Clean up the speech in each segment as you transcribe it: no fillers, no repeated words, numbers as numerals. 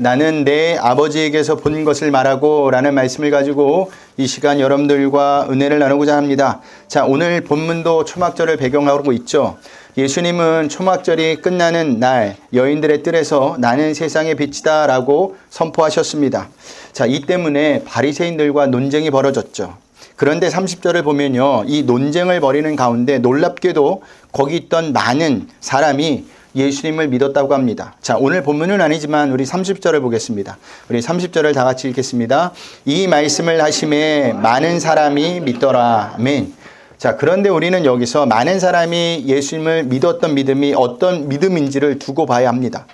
나는 내 아버지에게서 본 것을 말하고 라는 말씀을 가지고 이 시간 여러분들과 은혜를 나누고자 합니다. 자, 오늘 본문도 초막절을 배경하고 있죠. 예수님은 초막절이 끝나는 날 여인들의 뜰에서 나는 세상의 빛이다 라고 선포하셨습니다. 자, 이 때문에 바리새인들과 논쟁이 벌어졌죠. 그런데 30절을 보면요, 이 논쟁을 벌이는 가운데 놀랍게도 거기 있던 많은 사람이 예수님을 믿었다고 합니다. 자, 오늘 본문은 아니지만 우리 30절을 보겠습니다. 우리 30절을 다 같이 읽겠습니다. 이 말씀을 하심에 많은 사람이 믿더라. 아멘. 자, 그런데 우리는 여기서 많은 사람이 예수님을 믿었던 믿음이 어떤 믿음인지를 두고 봐야 합니다.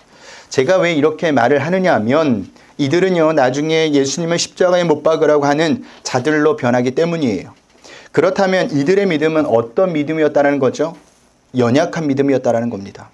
제가 왜 이렇게 말을 하느냐 하면 이들은요, 나중에 예수님을 십자가에 못 박으라고 하는 자들로 변하기 때문이에요. 그렇다면 이들의 믿음은 어떤 믿음이었다는 거죠? 연약한 믿음이었다는 겁니다.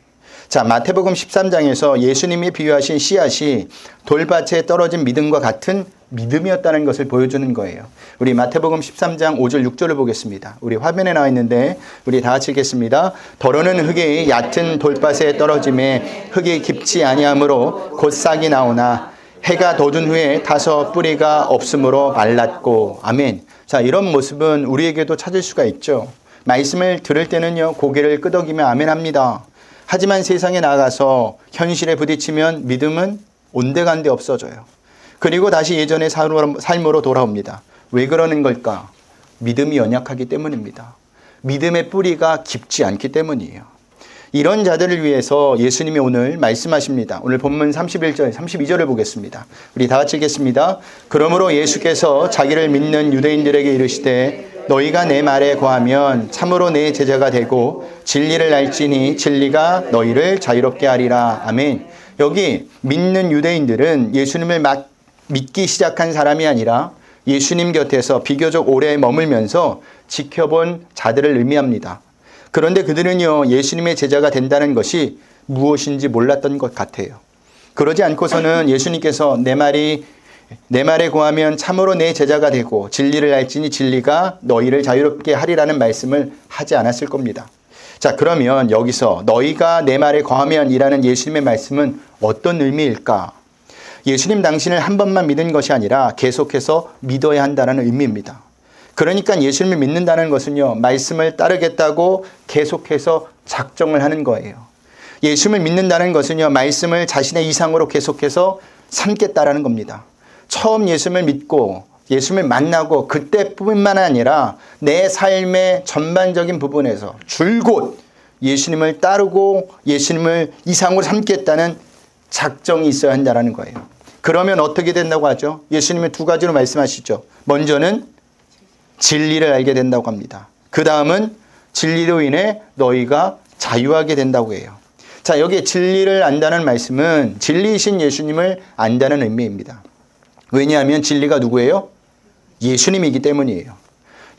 자, 마태복음 13장에서 예수님이 비유하신 씨앗이 돌밭에 떨어진 믿음과 같은 믿음이었다는 것을 보여주는 거예요. 우리 마태복음 13장 5절 6절을 보겠습니다. 우리 화면에 나와 있는데 우리 다 같이 읽겠습니다. 더러는 흙이 얕은 돌밭에 떨어짐에 흙이 깊지 아니하므로 곧 싹이 나오나 해가 돋은 후에 타서 뿌리가 없으므로 말랐고. 아멘. 자, 이런 모습은 우리에게도 찾을 수가 있죠. 말씀을 들을 때는요, 고개를 끄덕이며 아멘 합니다. 하지만 세상에 나가서 현실에 부딪히면 믿음은 온데간데 없어져요. 그리고 다시 예전의 삶으로 돌아옵니다. 왜 그러는 걸까? 믿음이 연약하기 때문입니다. 믿음의 뿌리가 깊지 않기 때문이에요. 이런 자들을 위해서 예수님이 오늘 말씀하십니다. 오늘 본문 31절, 32절을 보겠습니다. 우리 다 같이 읽겠습니다. 그러므로 예수께서 자기를 믿는 유대인들에게 이르시되 너희가 내 말에 거하면 참으로 내 제자가 되고 진리를 알지니 진리가 너희를 자유롭게 하리라. 아멘. 여기 믿는 유대인들은 예수님을 믿기 시작한 사람이 아니라 예수님 곁에서 비교적 오래 머물면서 지켜본 자들을 의미합니다. 그런데 그들은요, 예수님의 제자가 된다는 것이 무엇인지 몰랐던 것 같아요. 그러지 않고서는 예수님께서 내 말에 거하면 참으로 내 제자가 되고 진리를 알지니 진리가 너희를 자유롭게 하리라는 말씀을 하지 않았을 겁니다. 자, 그러면 여기서 너희가 내 말에 거하면 이라는 예수님의 말씀은 어떤 의미일까? 예수님 당신을 한 번만 믿은 것이 아니라 계속해서 믿어야 한다는 의미입니다. 그러니까 예수님을 믿는다는 것은요, 말씀을 따르겠다고 계속해서 작정을 하는 거예요. 예수님을 믿는다는 것은요, 말씀을 자신의 이상으로 계속해서 삼겠다라는 겁니다. 처음 예수님을 믿고 예수님을 만나고 그때뿐만 아니라 내 삶의 전반적인 부분에서 줄곧 예수님을 따르고 예수님을 이상으로 삼겠다는 작정이 있어야 한다는 거예요. 그러면 어떻게 된다고 하죠? 예수님은 두 가지로 말씀하시죠. 먼저는 진리를 알게 된다고 합니다. 그 다음은 진리로 인해 너희가 자유하게 된다고 해요. 자, 여기에 진리를 안다는 말씀은 진리이신 예수님을 안다는 의미입니다. 왜냐하면 진리가 누구예요? 예수님이기 때문이에요.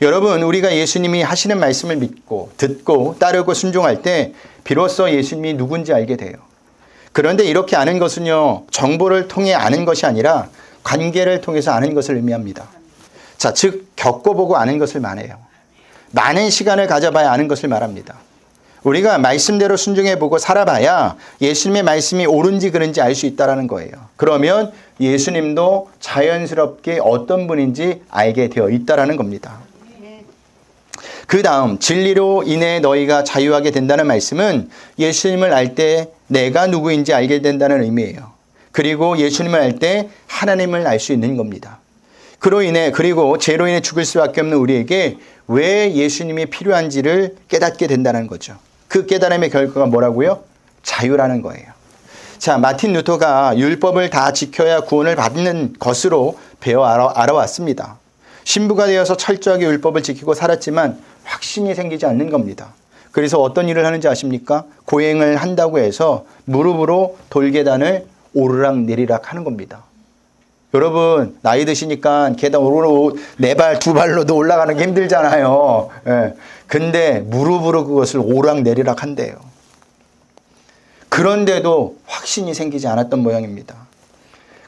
여러분, 우리가 예수님이 하시는 말씀을 믿고 듣고 따르고 순종할 때 비로소 예수님이 누군지 알게 돼요. 그런데 이렇게 아는 것은요, 정보를 통해 아는 것이 아니라 관계를 통해서 아는 것을 의미합니다. 자, 즉 겪어보고 아는 것을 말해요. 많은 시간을 가져봐야 아는 것을 말합니다. 우리가 말씀대로 순종해보고 살아봐야 예수님의 말씀이 옳은지 그른지 알 수 있다는 거예요. 그러면 예수님도 자연스럽게 어떤 분인지 알게 되어 있다는 겁니다. 그 다음 진리로 인해 너희가 자유하게 된다는 말씀은 예수님을 알 때 내가 누구인지 알게 된다는 의미예요. 그리고 예수님을 알 때 하나님을 알 수 있는 겁니다. 그리고 죄로 인해 죽을 수밖에 없는 우리에게 왜 예수님이 필요한지를 깨닫게 된다는 거죠. 그 깨달음의 결과가 뭐라고요? 자유라는 거예요. 자, 마틴 루터가 율법을 다 지켜야 구원을 받는 것으로 배워 알아왔습니다. 신부가 되어서 철저하게 율법을 지키고 살았지만 확신이 생기지 않는 겁니다. 그래서 어떤 일을 하는지 아십니까? 고행을 한다고 해서 무릎으로 돌계단을 오르락 내리락 하는 겁니다. 여러분, 나이 드시니까 계단 네 발, 두 발로도 올라가는 게 힘들잖아요. 예. 근데 무릎으로 그것을 오르락 내리락 한대요. 그런데도 확신이 생기지 않았던 모양입니다.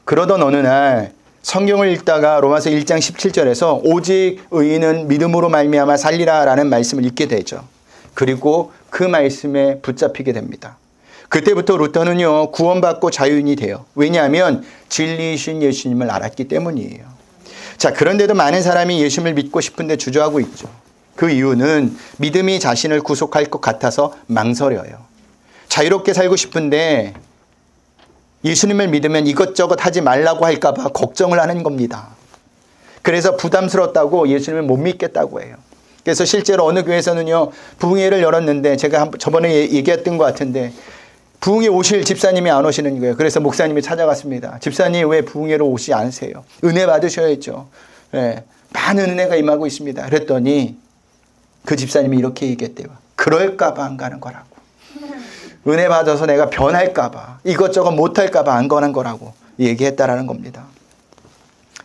그러던 어느 날 성경을 읽다가 로마서 1장 17절에서 오직 의인은 믿음으로 말미암아 살리라 라는 말씀을 읽게 되죠. 그리고 그 말씀에 붙잡히게 됩니다. 그때부터 루터는요, 구원받고 자유인이 돼요. 왜냐하면 진리이신 예수님을 알았기 때문이에요. 자, 그런데도 많은 사람이 예수님을 믿고 싶은데 주저하고 있죠. 그 이유는 믿음이 자신을 구속할 것 같아서 망설여요. 자유롭게 살고 싶은데 예수님을 믿으면 이것저것 하지 말라고 할까 봐 걱정을 하는 겁니다. 그래서 부담스럽다고 예수님을 못 믿겠다고 해요. 그래서 실제로 어느 교회에서는요, 부흥회를 열었는데 제가 저번에 얘기했던 것 같은데 부흥회 오실 집사님이 안 오시는 거예요. 그래서 목사님이 찾아갔습니다. 집사님 왜 부흥회로 오시지 않으세요? 은혜 받으셔야죠. 네, 많은 은혜가 임하고 있습니다. 그랬더니 그 집사님이 이렇게 얘기했대요. 그럴까 봐 안 가는 거라고. 은혜 받아서 내가 변할까 봐, 이것저것 못할까 봐 안 가는 거라고 얘기했다라는 겁니다.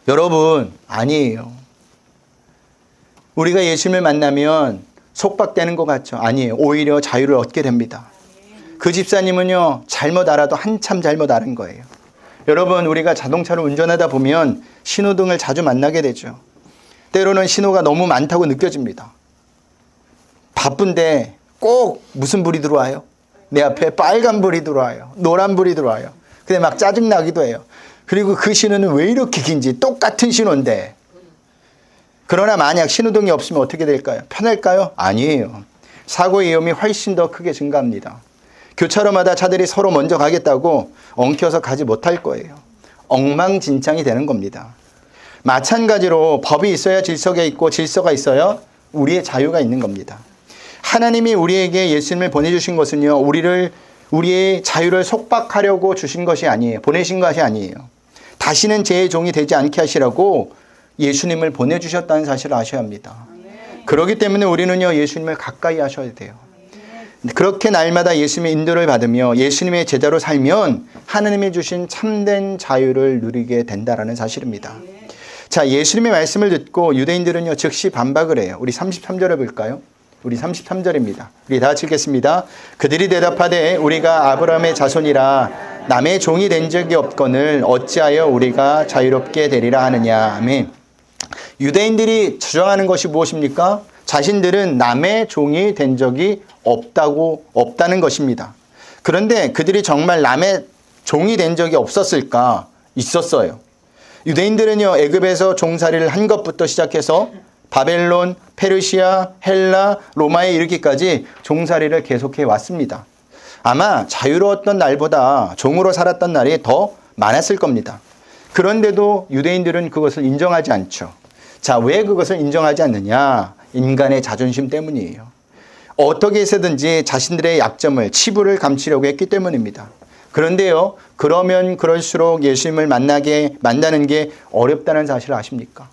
여러분, 아니에요. 우리가 예수님을 만나면 속박되는 것 같죠? 아니에요. 오히려 자유를 얻게 됩니다. 그 집사님은요, 잘못 알아도 한참 잘못 알은 거예요. 여러분, 우리가 자동차를 운전하다 보면 신호등을 자주 만나게 되죠. 때로는 신호가 너무 많다고 느껴집니다. 바쁜데 꼭 무슨 불이 들어와요? 내 앞에 빨간 불이 들어와요. 노란 불이 들어와요. 근데 막 짜증나기도 해요. 그리고 그 신호는 왜 이렇게 긴지, 똑같은 신호인데. 그러나 만약 신호등이 없으면 어떻게 될까요? 편할까요? 아니에요. 사고의 위험이 훨씬 더 크게 증가합니다. 교차로마다 차들이 서로 먼저 가겠다고 엉켜서 가지 못할 거예요. 엉망진창이 되는 겁니다. 마찬가지로 법이 있어야 질서가 있고 질서가 있어야 우리의 자유가 있는 겁니다. 하나님이 우리에게 예수님을 보내주신 것은요, 우리의 자유를 속박하려고 주신 것이 아니에요. 보내신 것이 아니에요. 다시는 제 종이 되지 않게 하시라고 예수님을 보내주셨다는 사실을 아셔야 합니다. 그렇기 때문에 우리는요, 예수님을 가까이 하셔야 돼요. 그렇게 날마다 예수님의 인도를 받으며 예수님의 제자로 살면 하나님이 주신 참된 자유를 누리게 된다는 사실입니다. 자, 예수님의 말씀을 듣고 유대인들은요, 즉시 반박을 해요. 우리 33절을 볼까요? 우리 33절입니다. 우리 다 같이 읽겠습니다. 그들이 대답하되 우리가 아브라함의 자손이라 남의 종이 된 적이 없거늘 어찌하여 우리가 자유롭게 되리라 하느냐. 아멘. 유대인들이 주장하는 것이 무엇입니까? 자신들은 남의 종이 된 적이 없다는 것입니다. 그런데 그들이 정말 남의 종이 된 적이 없었을까? 있었어요. 유대인들은요, 애굽에서 종살이를 한 것부터 시작해서 바벨론, 페르시아, 헬라, 로마에 이르기까지 종살이를 계속해 왔습니다. 아마 자유로웠던 날보다 종으로 살았던 날이 더 많았을 겁니다. 그런데도 유대인들은 그것을 인정하지 않죠. 자, 왜 그것을 인정하지 않느냐? 인간의 자존심 때문이에요. 어떻게 해서든지 자신들의 약점을, 치부를 감추려고 했기 때문입니다. 그런데요, 그러면 그럴수록 예수님을 만나는 게 어렵다는 사실을 아십니까?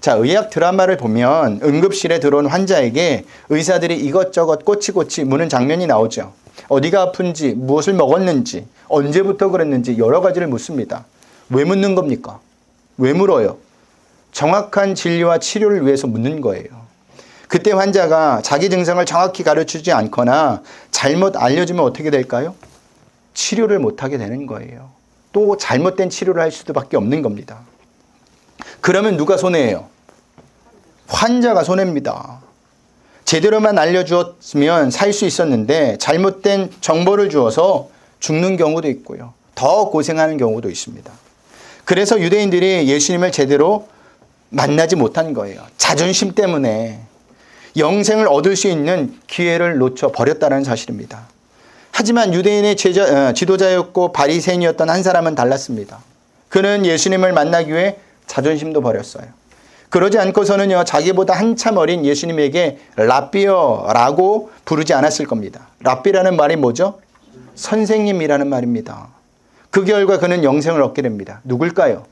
자, 의학 드라마를 보면 응급실에 들어온 환자에게 의사들이 이것저것 꼬치꼬치 묻는 장면이 나오죠. 어디가 아픈지, 무엇을 먹었는지, 언제부터 그랬는지 여러 가지를 묻습니다. 왜 묻는 겁니까? 왜 물어요? 정확한 진료와 치료를 위해서 묻는 거예요. 그때 환자가 자기 증상을 정확히 가르치지 않거나 잘못 알려주면 어떻게 될까요? 치료를 못하게 되는 거예요. 또 잘못된 치료를 할 수밖에 없는 겁니다. 그러면 누가 손해예요? 환자가 손해입니다. 제대로만 알려주었으면 살 수 있었는데 잘못된 정보를 주어서 죽는 경우도 있고요. 더 고생하는 경우도 있습니다. 그래서 유대인들이 예수님을 제대로 만나지 못한 거예요. 자존심 때문에 영생을 얻을 수 있는 기회를 놓쳐버렸다는 사실입니다. 하지만 유대인의 지도자였고 바리새인이었던 한 사람은 달랐습니다. 그는 예수님을 만나기 위해 자존심도 버렸어요. 그러지 않고서는요, 자기보다 한참 어린 예수님에게 랍비어라고 부르지 않았을 겁니다. 랍비라는 말이 뭐죠? 선생님이라는 말입니다. 그 결과 그는 영생을 얻게 됩니다. 누굴까요?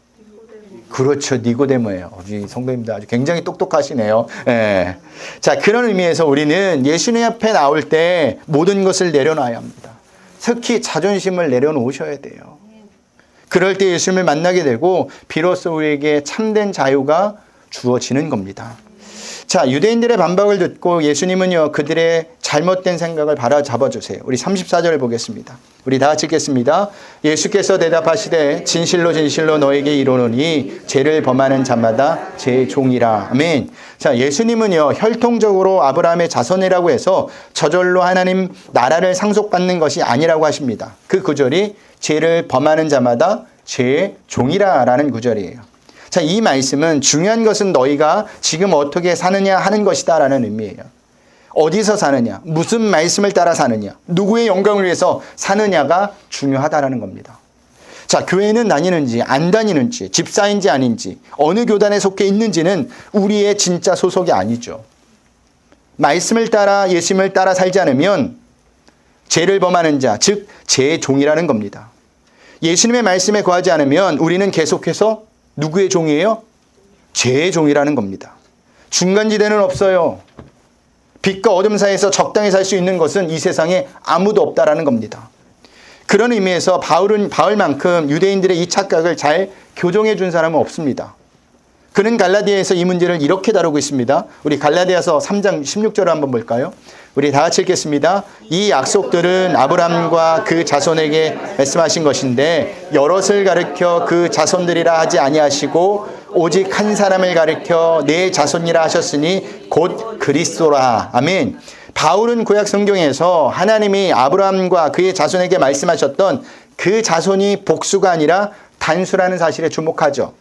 그렇죠. 니고데모예요. 우리 성도님들 아주 굉장히 똑똑하시네요. 예. 자, 그런 의미에서 우리는 예수님 앞에 나올 때 모든 것을 내려놔야 합니다. 특히 자존심을 내려놓으셔야 돼요. 그럴 때 예수님을 만나게 되고 비로소 우리에게 참된 자유가 주어지는 겁니다. 자, 유대인들의 반박을 듣고 예수님은요, 그들의 잘못된 생각을 바로잡아 주세요. 우리 34절을 보겠습니다. 우리 다 같이 읽겠습니다. 예수께서 대답하시되 진실로 진실로 너에게 이르노니 죄를 범하는 자마다 제 종이라. 아멘. 자, 예수님은요 혈통적으로 아브라함의 자손이라고 해서 저절로 하나님 나라를 상속받는 것이 아니라고 하십니다. 그 구절이 죄를 범하는 자마다 제 종이라 라는 구절이에요. 자, 이 말씀은 중요한 것은 너희가 지금 어떻게 사느냐 하는 것이다 라는 의미예요. 어디서 사느냐, 무슨 말씀을 따라 사느냐, 누구의 영광을 위해서 사느냐가 중요하다라는 겁니다. 자, 교회는 다니는지 안 다니는지, 집사인지 아닌지, 어느 교단에 속해 있는지는 우리의 진짜 소속이 아니죠. 말씀을 따라 예수님을 따라 살지 않으면 죄를 범하는 자, 즉 죄의 종이라는 겁니다. 예수님의 말씀에 거하지 않으면 우리는 계속해서 누구의 종이에요? 죄의 종이라는 겁니다. 중간지대는 없어요. 빛과 어둠 사이에서 적당히 살 수 있는 것은 이 세상에 아무도 없다라는 겁니다. 그런 의미에서 바울만큼 유대인들의 이 착각을 잘 교정해 준 사람은 없습니다. 그는 갈라디아에서 이 문제를 이렇게 다루고 있습니다. 우리 갈라디아서 3장 16절을 한번 볼까요? 우리 다 같이 읽겠습니다. 이 약속들은 아브라함과 그 자손에게 말씀하신 것인데 여럿을 가르쳐 그 자손들이라 하지 아니하시고 오직 한 사람을 가르쳐 내 자손이라 하셨으니 곧 그리스도라. 아멘. 바울은 구약 성경에서 하나님이 아브라함과 그의 자손에게 말씀하셨던 그 자손이 복수가 아니라 단수라는 사실에 주목하죠.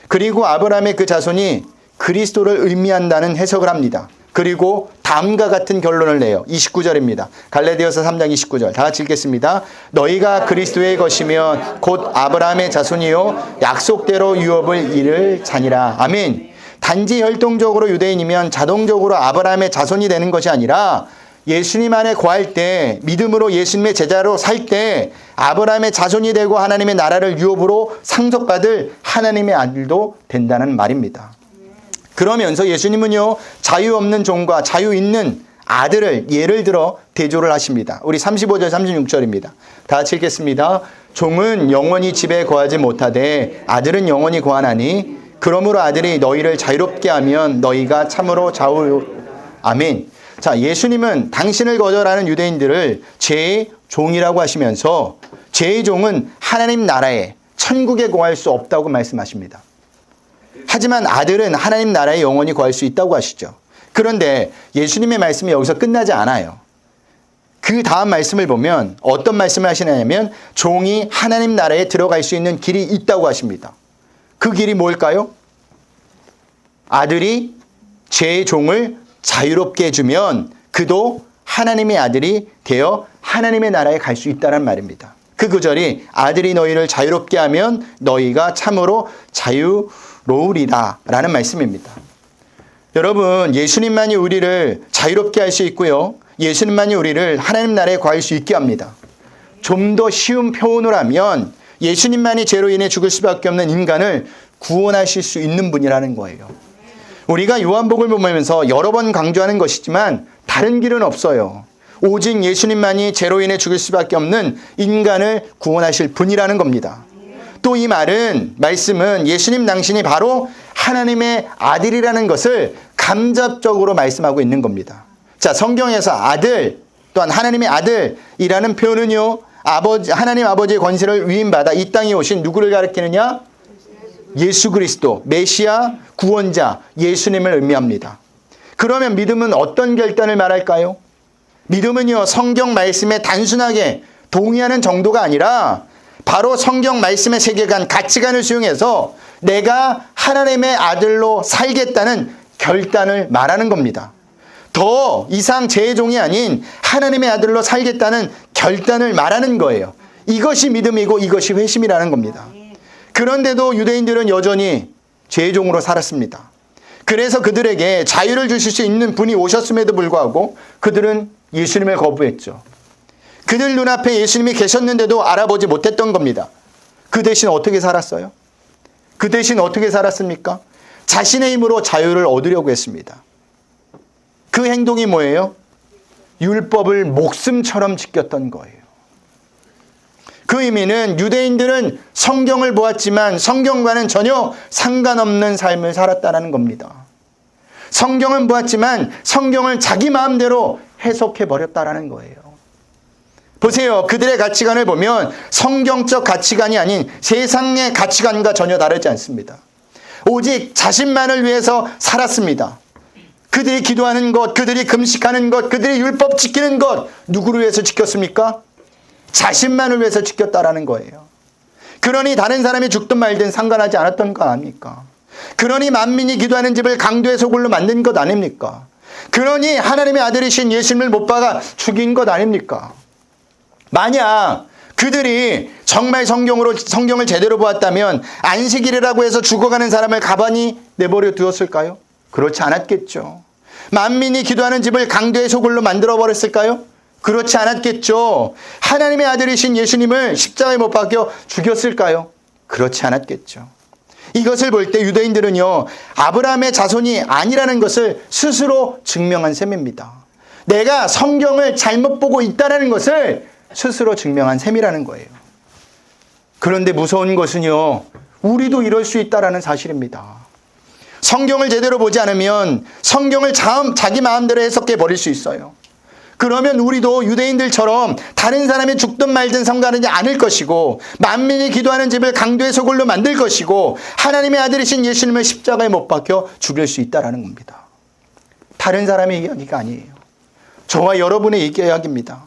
그리고 아브라함의 그 자손이 그리스도를 의미한다는 해석을 합니다. 그리고 다음과 같은 결론을 내요. 29절입니다. 갈라디아서 3장 29절. 다 같이 읽겠습니다. 너희가 그리스도의 것이면 곧 아브라함의 자손이요 약속대로 유업을 이를 자니라. 아멘. 단지 혈통적으로 유대인이면 자동적으로 아브라함의 자손이 되는 것이 아니라 예수님 안에 거할 때, 믿음으로 예수님의 제자로 살 때 아브라함의 자손이 되고 하나님의 나라를 유업으로 상속받을 하나님의 아들도 된다는 말입니다. 그러면서 예수님은요 자유 없는 종과 자유 있는 아들을 예를 들어 대조를 하십니다. 우리 35절 36절입니다. 다 같이 읽겠습니다. 종은 영원히 집에 거하지 못하되 아들은 영원히 거하나니 그러므로 아들이 너희를 자유롭게 하면 너희가 참으로 아멘. 자, 예수님은 당신을 거절하는 유대인들을 죄의 종이라고 하시면서 죄의 종은 하나님 나라에 천국에 거할 수 없다고 말씀하십니다. 하지만 아들은 하나님 나라에 영원히 거할 수 있다고 하시죠. 그런데 예수님의 말씀이 여기서 끝나지 않아요. 그 다음 말씀을 보면 어떤 말씀을 하시냐면 종이 하나님 나라에 들어갈 수 있는 길이 있다고 하십니다. 그 길이 뭘까요? 아들이 죄의 종을 자유롭게 해주면 그도 하나님의 아들이 되어 하나님의 나라에 갈 수 있다는 말입니다. 그 구절이 아들이 너희를 자유롭게 하면 너희가 참으로 자유로우리라 라는 말씀입니다. 여러분, 예수님만이 우리를 자유롭게 할 수 있고요. 예수님만이 우리를 하나님 나라에 거할 수 있게 합니다. 좀 더 쉬운 표현을 하면 예수님만이 죄로 인해 죽을 수밖에 없는 인간을 구원하실 수 있는 분이라는 거예요. 우리가 요한복음을 보면서 여러 번 강조하는 것이지만 다른 길은 없어요. 오직 예수님만이 죄로 인해 죽을 수밖에 없는 인간을 구원하실 분이라는 겁니다. 또 이 말씀은 예수님 당신이 바로 하나님의 아들이라는 것을 간접적으로 말씀하고 있는 겁니다. 자, 성경에서 아들 또한 하나님의 아들이라는 표현은요 하나님 아버지의 권세를 위임받아 이 땅에 오신 누구를 가리키느냐? 예수 그리스도, 메시아, 구원자, 예수님을 의미합니다. 그러면 믿음은 어떤 결단을 말할까요? 믿음은요 성경 말씀에 단순하게 동의하는 정도가 아니라 바로 성경 말씀의 세계관, 가치관을 수용해서 내가 하나님의 아들로 살겠다는 결단을 말하는 겁니다. 더 이상 제 종이 아닌 하나님의 아들로 살겠다는 결단을 말하는 거예요. 이것이 믿음이고 이것이 회심이라는 겁니다. 그런데도 유대인들은 여전히 죄의 종으로 살았습니다. 그래서 그들에게 자유를 주실 수 있는 분이 오셨음에도 불구하고 그들은 예수님을 거부했죠. 그들 눈앞에 예수님이 계셨는데도 알아보지 못했던 겁니다. 그 대신 어떻게 살았어요? 그 대신 어떻게 살았습니까? 자신의 힘으로 자유를 얻으려고 했습니다. 그 행동이 뭐예요? 율법을 목숨처럼 지켰던 거예요. 그 의미는 유대인들은 성경을 보았지만 성경과는 전혀 상관없는 삶을 살았다는 겁니다. 성경은 보았지만 성경을 자기 마음대로 해석해 버렸다라는 거예요. 보세요. 그들의 가치관을 보면 성경적 가치관이 아닌 세상의 가치관과 전혀 다르지 않습니다. 오직 자신만을 위해서 살았습니다. 그들이 기도하는 것, 그들이 금식하는 것, 그들이 율법 지키는 것, 누구를 위해서 지켰습니까? 자신만을 위해서 지켰다라는 거예요. 그러니 다른 사람이 죽든 말든 상관하지 않았던 거 아닙니까? 그러니 만민이 기도하는 집을 강도의 소굴로 만든 것 아닙니까? 그러니 하나님의 아들이신 예수님을 못 박아 죽인 것 아닙니까? 만약 그들이 정말 성경을 제대로 보았다면 안식일이라고 해서 죽어가는 사람을 가만히 내버려 두었을까요? 그렇지 않았겠죠. 만민이 기도하는 집을 강도의 소굴로 만들어 버렸을까요? 그렇지 않았겠죠. 하나님의 아들이신 예수님을 십자가에 못 박혀 죽였을까요? 그렇지 않았겠죠. 이것을 볼 때 유대인들은요, 아브라함의 자손이 아니라는 것을 스스로 증명한 셈입니다. 내가 성경을 잘못 보고 있다는 것을 스스로 증명한 셈이라는 거예요. 그런데 무서운 것은요, 우리도 이럴 수 있다는 사실입니다. 성경을 제대로 보지 않으면 성경을 자기 마음대로 해석해 버릴 수 있어요. 그러면 우리도 유대인들처럼 다른 사람이 죽든 말든 상관하지 않을 것이고, 만민이 기도하는 집을 강도의 소굴로 만들 것이고, 하나님의 아들이신 예수님을 십자가에 못 박혀 죽일 수 있다는 겁니다. 다른 사람의 이야기가 아니에요. 저와 여러분의 이야기입니다.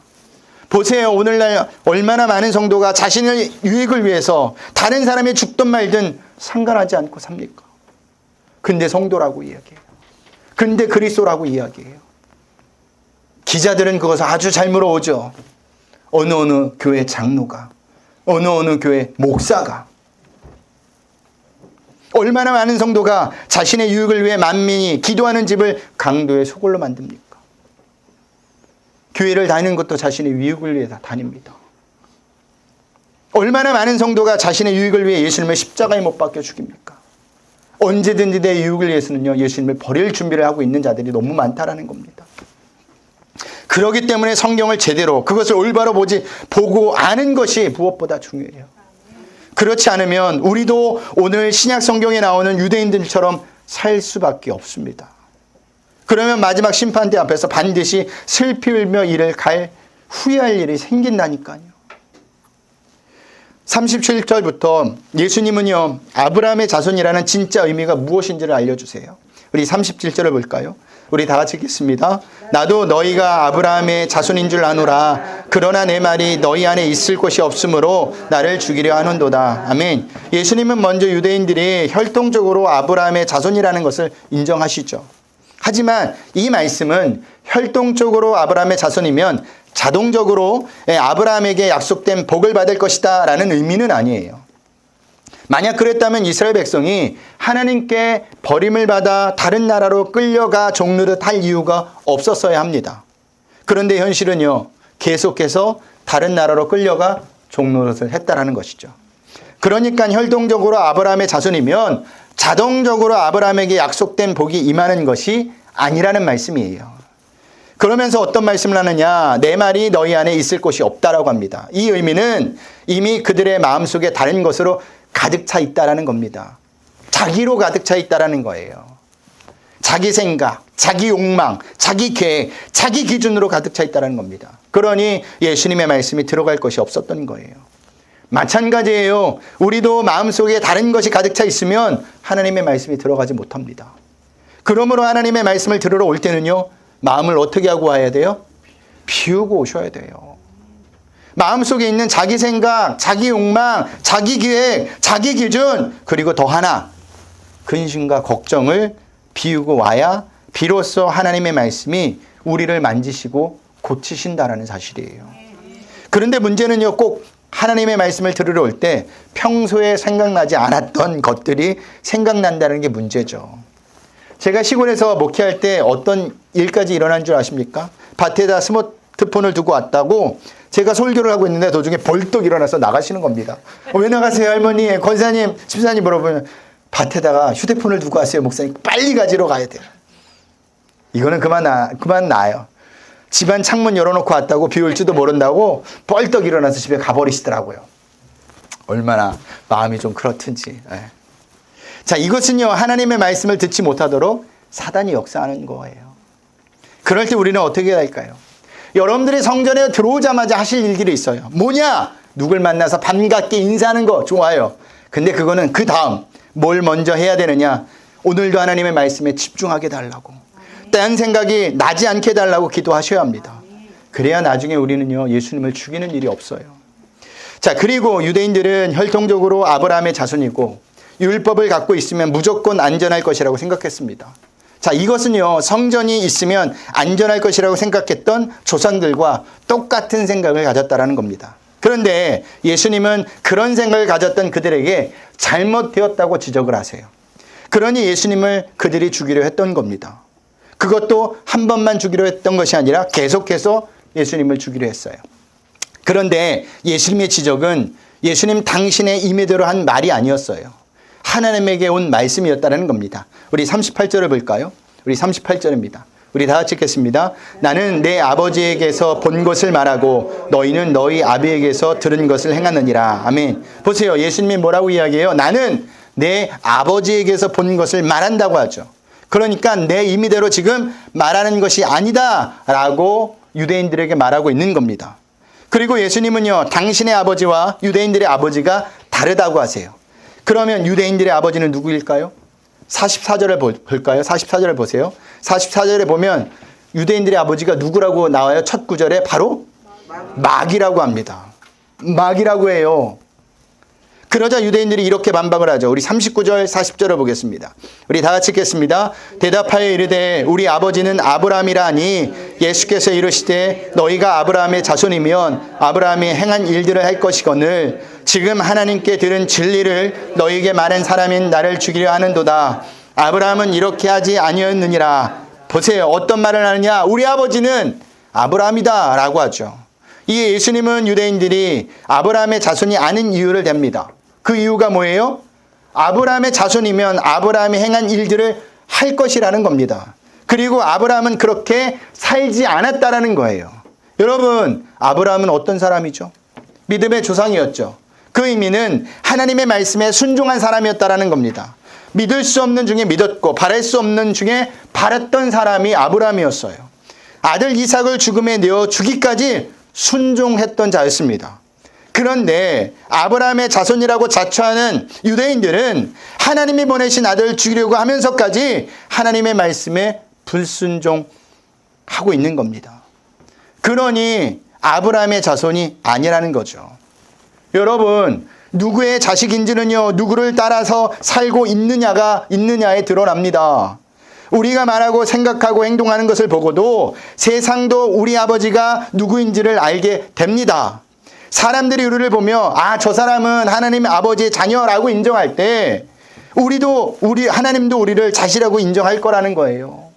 보세요. 오늘날 얼마나 많은 성도가 자신의 유익을 위해서 다른 사람이 죽든 말든 상관하지 않고 삽니까? 근데 성도라고 이야기해요. 근데 그리스도라고 이야기해요. 기자들은 그것을 아주 잘 물어오죠. 어느 교회 장로가, 어느 교회 목사가. 얼마나 많은 성도가 자신의 유익을 위해 만민이 기도하는 집을 강도의 소굴로 만듭니까? 교회를 다니는 것도 자신의 유익을 위해 다닙니다. 얼마나 많은 성도가 자신의 유익을 위해 예수님을 십자가에 못 박혀 죽입니까? 언제든지 내 유익을 위해서는요, 예수님을 버릴 준비를 하고 있는 자들이 너무 많다라는 겁니다. 그렇기 때문에 성경을 제대로, 그것을 올바로 보고 아는 것이 무엇보다 중요해요. 그렇지 않으면 우리도 오늘 신약 성경에 나오는 유대인들처럼 살 수밖에 없습니다. 그러면 마지막 심판대 앞에서 반드시 슬피 울며 이를 후회할 일이 생긴다니까요. 37절부터 예수님은요, 아브라함의 자손이라는 진짜 의미가 무엇인지를 알려주세요. 우리 37절을 볼까요? 우리 다 같이 읽겠습니다. 나도 너희가 아브라함의 자손인 줄 아노라. 그러나 내 말이 너희 안에 있을 곳이 없으므로 나를 죽이려 하는도다. 아멘. 예수님은 먼저 유대인들이 혈통적으로 아브라함의 자손이라는 것을 인정하시죠. 하지만 이 말씀은 혈통적으로 아브라함의 자손이면 자동적으로 아브라함에게 약속된 복을 받을 것이다 라는 의미는 아니에요. 만약 그랬다면 이스라엘 백성이 하나님께 버림을 받아 다른 나라로 끌려가 종노릇 할 이유가 없었어야 합니다. 그런데 현실은요, 계속해서 다른 나라로 끌려가 종노릇을 했다라는 것이죠. 그러니까 혈통적으로 아브라함의 자손이면 자동적으로 아브라함에게 약속된 복이 임하는 것이 아니라는 말씀이에요. 그러면서 어떤 말씀을 하느냐, 내 말이 너희 안에 있을 곳이 없다라고 합니다. 이 의미는 이미 그들의 마음속에 다른 것으로 가득 차 있다라는 겁니다. 자기로 가득 차 있다라는 거예요. 자기 생각, 자기 욕망, 자기 계획, 자기 기준으로 가득 차 있다라는 겁니다. 그러니 예수님의 말씀이 들어갈 것이 없었던 거예요. 마찬가지예요. 우리도 마음속에 다른 것이 가득 차 있으면 하나님의 말씀이 들어가지 못합니다. 그러므로 하나님의 말씀을 들으러 올 때는요, 마음을 어떻게 하고 와야 돼요? 비우고 오셔야 돼요. 마음속에 있는 자기 생각, 자기 욕망, 자기 계획, 자기 기준, 그리고 더 하나, 근심과 걱정을 비우고 와야 비로소 하나님의 말씀이 우리를 만지시고 고치신다라는 사실이에요. 그런데 문제는요, 꼭 하나님의 말씀을 들으러 올 때 평소에 생각나지 않았던 것들이 생각난다는 게 문제죠. 제가 시골에서 목회할 때 어떤 일까지 일어난 줄 아십니까? 밭에다 스마트폰을 두고 왔다고 제가 설교를 하고 있는데 도중에 벌떡 일어나서 나가시는 겁니다. 왜 나가세요, 할머니? 권사님, 집사님 물어보면 밭에다가 휴대폰을 두고 왔어요, 목사님. 빨리 가지러 가야 돼요. 이거는 그만 나요. 집안 창문 열어놓고 왔다고 비 올지도 모른다고 벌떡 일어나서 집에 가버리시더라고요. 얼마나 마음이 좀 그렇든지. 자, 이것은요, 하나님의 말씀을 듣지 못하도록 사단이 역사하는 거예요. 그럴 때 우리는 어떻게 해야 할까요? 여러분들이 성전에 들어오자마자 하실 일들이 있어요. 뭐냐? 누굴 만나서 반갑게 인사하는 거 좋아요. 근데 그거는 그 다음 뭘 먼저 해야 되느냐? 오늘도 하나님의 말씀에 집중하게 달라고. 딴 생각이 나지 않게 달라고 기도하셔야 합니다. 그래야 나중에 우리는요, 예수님을 죽이는 일이 없어요. 자, 그리고 유대인들은 혈통적으로 아브라함의 자손이고 율법을 갖고 있으면 무조건 안전할 것이라고 생각했습니다. 자, 이것은요, 성전이 있으면 안전할 것이라고 생각했던 조상들과 똑같은 생각을 가졌다라는 겁니다. 그런데 예수님은 그런 생각을 가졌던 그들에게 잘못되었다고 지적을 하세요. 그러니 예수님을 그들이 죽이려 했던 겁니다. 그것도 한 번만 죽이려 했던 것이 아니라 계속해서 예수님을 죽이려 했어요. 그런데 예수님의 지적은 예수님 당신의 임의대로 한 말이 아니었어요. 하나님에게 온 말씀이었다는 겁니다. 우리 38절을 볼까요? 우리 38절입니다. 우리 다 같이 읽겠습니다. 나는 내 아버지에게서 본 것을 말하고 너희는 너희 아비에게서 들은 것을 행하느니라. 아멘. 보세요. 예수님이 뭐라고 이야기해요? 나는 내 아버지에게서 본 것을 말한다고 하죠. 그러니까 내 임의대로 지금 말하는 것이 아니다 라고 유대인들에게 말하고 있는 겁니다. 그리고 예수님은요, 당신의 아버지와 유대인들의 아버지가 다르다고 하세요. 그러면 유대인들의 아버지는 누구일까요? 44절을 볼까요? 44절을 보세요. 44절에 보면 유대인들의 아버지가 누구라고 나와요? 첫 구절에 바로 마귀라고 합니다. 마귀라고 해요. 그러자 유대인들이 이렇게 반박을 하죠. 우리 39절 40절을 보겠습니다. 우리 다 같이 읽겠습니다. 대답하여 이르되 우리 아버지는 아브라함이라 하니 예수께서 이르시되 너희가 아브라함의 자손이면 아브라함이 행한 일들을 할 것이거늘 지금 하나님께 들은 진리를 너희에게 말한 사람인 나를 죽이려 하는도다. 아브라함은 이렇게 하지 아니었느니라. 보세요. 어떤 말을 하느냐? 우리 아버지는 아브라함이다 라고 하죠. 이 예수님은 유대인들이 아브라함의 자손이 아닌 이유를 댑니다. 그 이유가 뭐예요? 아브라함의 자손이면 아브라함이 행한 일들을 할 것이라는 겁니다. 그리고 아브라함은 그렇게 살지 않았다라는 거예요. 여러분, 아브라함은 어떤 사람이죠? 믿음의 조상이었죠. 그 의미는 하나님의 말씀에 순종한 사람이었다라는 겁니다. 믿을 수 없는 중에 믿었고 바랄 수 없는 중에 바랐던 사람이 아브라함이었어요. 아들 이삭을 죽음에 내어 주기까지 순종했던 자였습니다. 그런데 아브라함의 자손이라고 자처하는 유대인들은 하나님이 보내신 아들을 죽이려고 하면서까지 하나님의 말씀에 불순종하고 있는 겁니다. 그러니 아브라함의 자손이 아니라는 거죠. 여러분, 누구의 자식인지는요, 누구를 따라서 살고 있느냐에 드러납니다. 우리가 말하고 생각하고 행동하는 것을 보고도 세상도 우리 아버지가 누구인지를 알게 됩니다. 사람들이 우리를 보며 저 사람은 하나님의 아버지의 자녀라고 인정할 때 하나님도 우리를 자식이라고 인정할 거라는 거예요.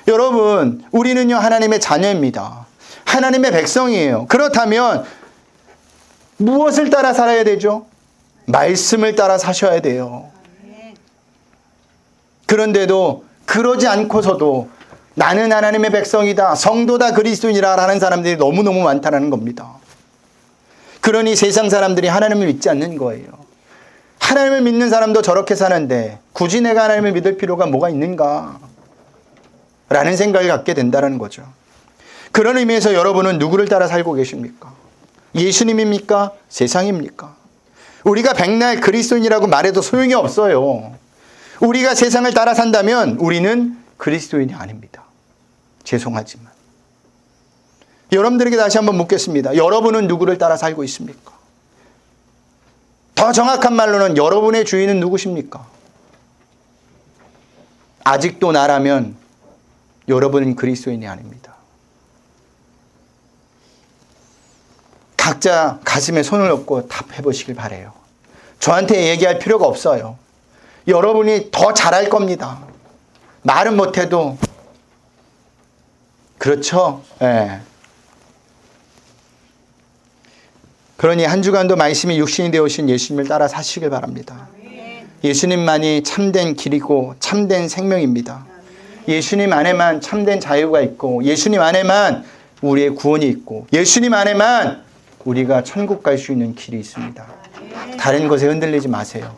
여러분, 우리는요, 하나님의 자녀입니다. 하나님의 백성이에요. 그렇다면 무엇을 따라 살아야 되죠? 말씀을 따라 사셔야 돼요. 그런데도 그러지 않고서도 나는 하나님의 백성이다, 성도다, 그리스도인이라 라는 사람들이 너무너무 많다는 겁니다. 그러니 세상 사람들이 하나님을 믿지 않는 거예요. 하나님을 믿는 사람도 저렇게 사는데 굳이 내가 하나님을 믿을 필요가 뭐가 있는가? 라는 생각을 갖게 된다는 거죠. 그런 의미에서 여러분은 누구를 따라 살고 계십니까? 예수님입니까? 세상입니까? 우리가 백날 그리스도인이라고 말해도 소용이 없어요. 우리가 세상을 따라 산다면 우리는 그리스도인이 아닙니다. 죄송하지만. 여러분들에게 다시 한번 묻겠습니다. 여러분은 누구를 따라 살고 있습니까? 더 정확한 말로는 여러분의 주인은 누구십니까? 아직도 나라면 여러분은 그리스도인이 아닙니다. 각자 가슴에 손을 얹고 답해 보시길 바라요. 저한테 얘기할 필요가 없어요. 여러분이 더 잘할 겁니다. 말은 못해도. 그렇죠? 예. 그러니 한 주간도 말씀이 육신이 되어오신 예수님을 따라 사시길 바랍니다. 예수님만이 참된 길이고 참된 생명입니다. 예수님 안에만 참된 자유가 있고 예수님 안에만 우리의 구원이 있고 예수님 안에만 우리가 천국 갈 수 있는 길이 있습니다. 다른 것에 흔들리지 마세요.